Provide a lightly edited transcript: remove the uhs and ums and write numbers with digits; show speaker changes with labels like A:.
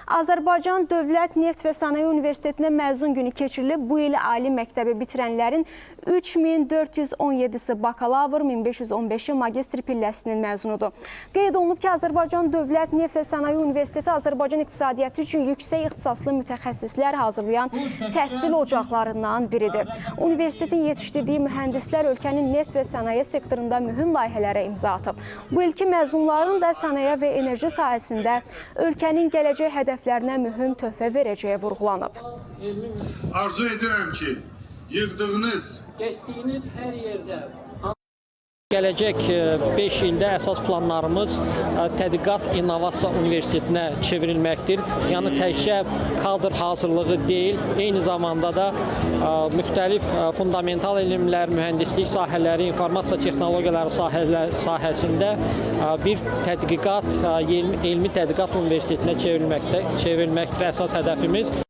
A: Azərbaycan Dövlət Neft və Sənaye Universitetinə məzun günü keçirilib. Bu il ali məktəbi bitirənlərin 3417-si bakalavr, 1515-i magistr pilləsinin məzunudur. Qeyd olunub ki, Azərbaycan Dövlət Neft və Sənaye Universiteti Azərbaycan iqtisadiyyatı üçün yüksək ixtisaslı mütəxəssislər hazırlayan təhsil ocaqlarından biridir. Universitetin yetişdirdiyi mühəndislər ölkənin neft və sənaye sektorunda mühüm layihələrə imza atıb. Bu ilki məzunların da sənaye və enerji sahəsində ölkənin gələcək hədəflərinə mühüm töhfə verəcəyi vurğulanıb.
B: Arzu edirəm ki, yığdığınız,
C: getdiyiniz hər yerdə gələcək 5 ildə əsas planlarımız Tədqiqat İnnovasiya Universitetinə çevrilməkdir. Yəni təkcə kadr hazırlığı deyil, eyni zamanda da müxtəlif fundamental elmlər, mühəndislik sahələri, informasiya texnologiyaları sahəsində bir tədqiqat, elmi tədqiqat universitetinə çevrilməkdir əsas hədəfimiz.